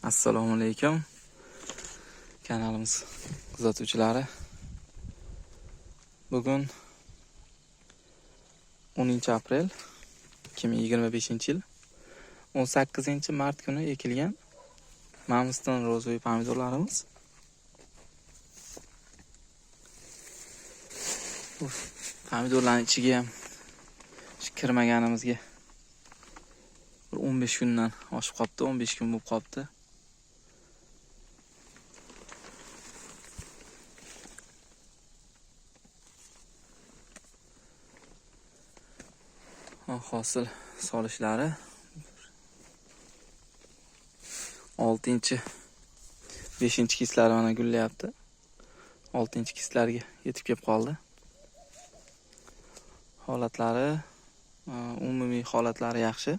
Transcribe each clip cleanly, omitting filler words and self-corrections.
Assalomu alaykum. Kanalimiz kuzatuvchilari. Bugun 10-aprel 2025-yil 18-mart kuni ekilgan Mamston ro'zoyi pomidorlarimiz. Pomidorlarning ichiga ham kirmaganimizga 15 kundan oshib qopti, 15 kun bo'lib qopti. Hosil solishlari 5-kislar mana gullayapti. 6-kislarga yetib kelib qoldi. Holatlari, umumiy holatlari yaxshi.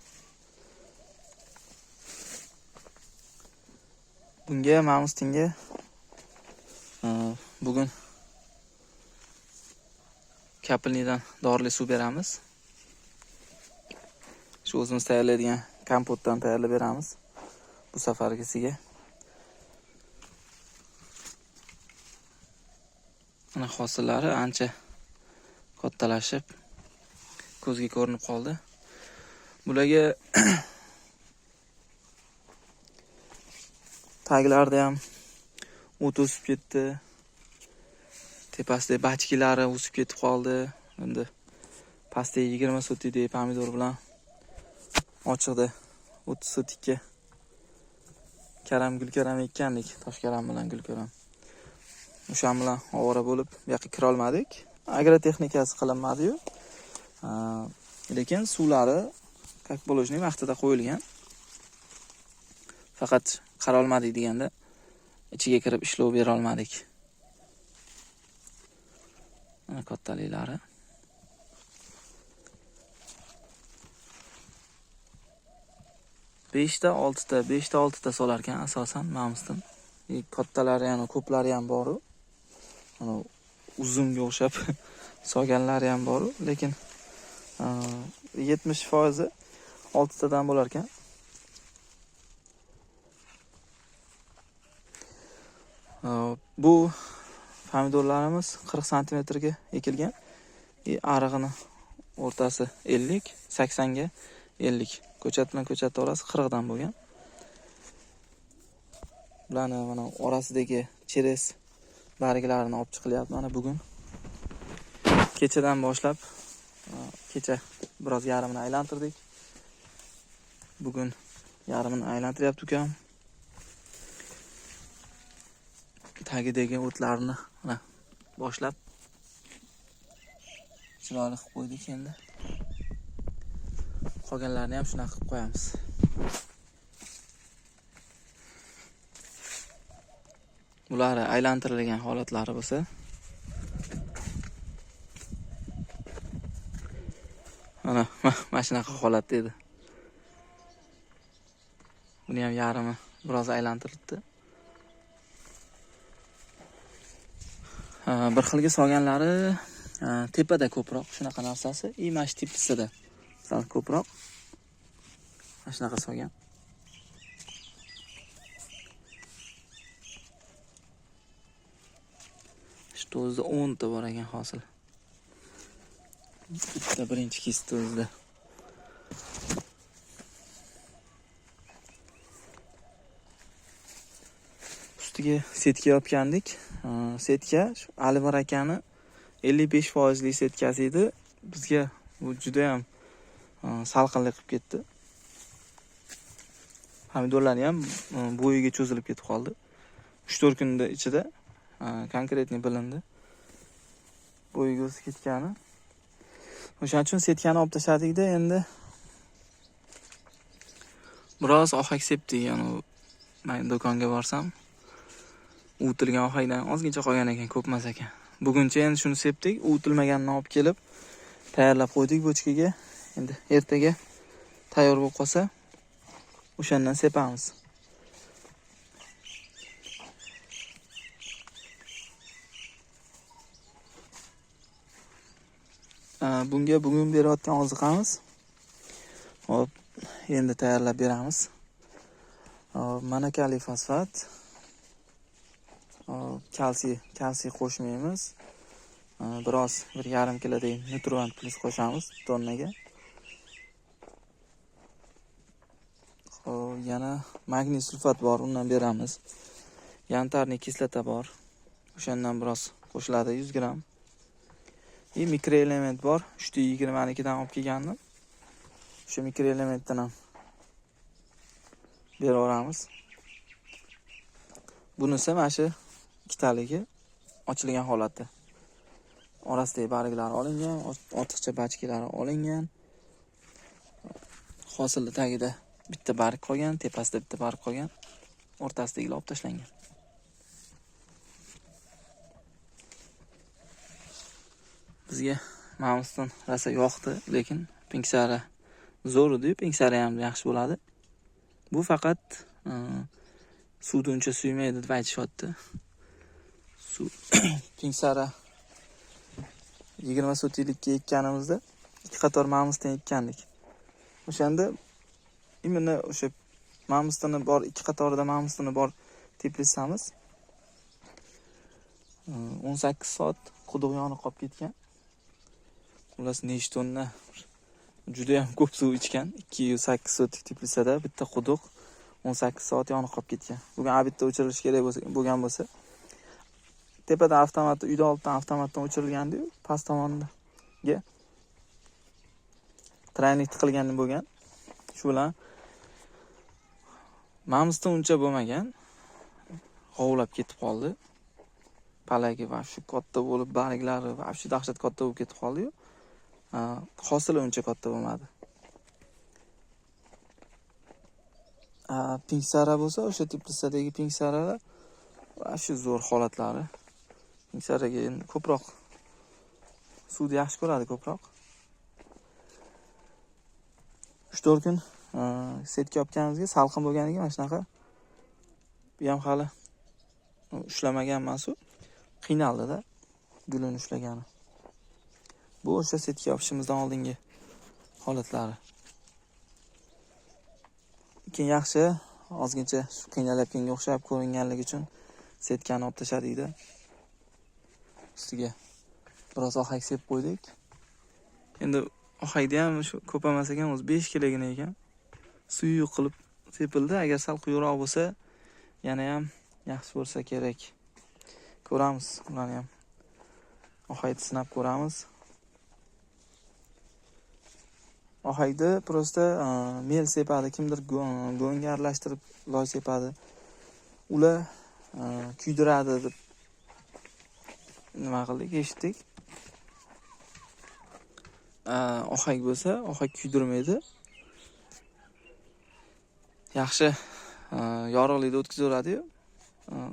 Bunga Mamstonga bugun kapilnidan dorli suv beramiz. Shu o'zimiz tayyorlaydigan kompotdan tayyorlab beramiz. Bu safargisiga. Mana hosillari ancha kattalashib, ko'zga ko'rinib qoldi. Bularga taglarda ham o't o'sib ketdi. Tepasida bachkilari o'sib ketib qoldi. Endi pastda 20 sotikdek pomidor bilan ochiqda 30 sotikka gulkaram ekkandik, toshkaram bilan gulkaram. O'sha bilan ovora bo'lib, bu yoqqa kira olmadik. Agrotexnikasi qilinmadi-yu. Lekin suvlari как положено vaqtida qo'yilgan. Faqat qara olmadik deganda ichiga kirib ishlov bera olmadik. Mana kattaliklari. Beshta oltita solar ekan asosan Mamston. Kattalari yana ko'plari ham bor. Mana uzunga o'xshab solganlari ham bor, lekin 70% 6tadan bo'lar ekan. Bu pomidorlarimiz 40 cm ga ekilgan. Arig'ini o'rtasi 50, 80 ga 50. Ko'chat bilan ko'chat orasi 40 dan bo'lgan. Bularni mana orasidagi cheres barglarini olib chiqilyapti. Mana bugun kechadan boshlab kecha biroz yarmini aylantirdik. Bugun yarmini aylantiryapti ukam. Tagidagi o'tlarni mana boshlab chiroyli qilib qo'ydik endi. Qolganlarni ham shunaqa qilib qo'yamiz. Bular aylantirilgan holatlari bo'lsa, mana shunaqa holatda edi. Buni ham yarmi biroz aylantirildi. Bir xilga solganlari tepada ko'proq shunaqa narsasi, imash tipisida sal ko'proq. Mana shunaqa solgan. Shu o'zida 10 ta bor ekan hosil. Bitta birinchi kist o'zida. Ustiga setka yopgandik. Setka shu Alvar akani 55% lik setkasi edi. Bizga bu juda ham salqinlik qilib ketdi. Pomidorlar ham bo'yiga cho'zilib ketib qoldi. 3-4 kunda ichida konkretni bilindi. Bo'yiga o'sib ketgani. O'shaning uchun setkani olib tashladik-da, endi biroz ohak sepdik. Yani men do'konga borsam, utilgan ohakdan ozgincha qolgan ekan, ko'pmas ekan. Buguncha endi shuni sepdik, utilmaganini olib kelib tayyorlab qo'ydik bochkaga. Endi ertaga tayyor bo'lib qolsa, o'shandan sepamiz. Bugun berayotgan oziqamiz. Hop, endi tayyorlab beramiz. Monokaliy fosfat, kalsiy qo'shmaymiz. Biroz 1,5 kilodek Nutrient Plus qo'shamiz tonnaga. Yana magniy sulfat bor, undan beramiz. Yantarniy kislota bor. O'shandan biroz qo'shiladi 100 gram. Mikroelement bor. 320 dan olib kelgandim. O'sha mikroelementdan ham beraveramiz. Bunisi mana shu ikkitaligi ochilgan holati. Orasidagi barglari olingan, ortiqcha bachkalari olingan. Hosilda tagida bitta barg qolgan, tepasida bitta barg qolgan, o'rtasidagilar olib tashlangan. Bizga Mamston rosa yoqdi, lekin Pinksara zo'r edi, Pinksara ham yaxshi bo'ladi. Bu faqat suvni uncha suymaydi deb aytishyapti. Pinksara 20 sotilikka ekkanimizda ikki qator Mamston ekkandik. O'shanda imini o'sha Mamstoni bor, ikki qatorida Mamstoni bor teplisamiz. 18 soat quduq yonib qolib ketgan. Xullas necha tonna juda ham ko'p suv ichgan. 208 sotik teplisada bitta quduq 18 soat yonib qolib ketgan. Bugun abitda o'chirilish kerak bo'lgan bo'lsa, tepada avtomat, uyda oltdan avtomatdan o'chirilgandi-yu, past tomoniga traynik tiqilgan bo'lgan. Shu bilan Mamston uncha bo'lmagan. G'ovlab ketib qoldi. Palagi va shu katta bo'lib, barglari va shu dahshat katta bo'lib ketib qoldi-yu. Hosili uncha katta bo'lmadi. Pinksara bo'lsa, o'sha teplisadagi Pinksaralar va shu zo'r holatlari. Pinksaraga endi ko'proq suvni yaxshi ko'radi, ko'proq. 3-4 kun setka opganimizga salqin bo'lganiga mana shunaqa. Bu ham hali ushlamagan emas-u. Qiynaldi-da gulini ushlagani. Bu o'sha setka opishimizdan oldingi holatlari. Keyin yaxshi ozgincha qiynalayotganga o'xshab ko'ringanligi uchun setkani olib tashladik-da. Ustiga biroz ohak sepib qo'ydik. Endi ohakda ham shu ko'pamas ekan, o'zi 5 kilogina ekan. Suyuq qilib sepildi. Agar sal quyuqroq bo'lsa, yana ham yaxshi bo'lsa kerak. Ko'ramiz, ularni ham ohakni sinab ko'ramiz. Ohakda prosta mel sepadi, kimdir go'ngga aralashtirib loy sepadi. Ular kuydiradi deb nima qildik, eshitdik. Ohak bo'lsa, ohak kuydirmaydi. Yaxshi yorug'likda o'tkazaveradi-yu,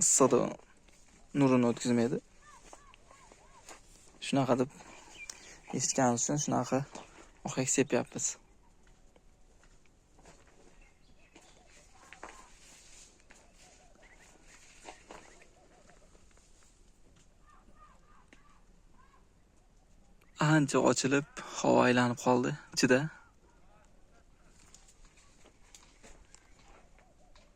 issiqda nurini o'tkazmaydi. Shunaqa deb eshitganimiz uchun shunaqa ohak sepyapmiz. Ancha ochilib, havo aylanib qoldi ichida.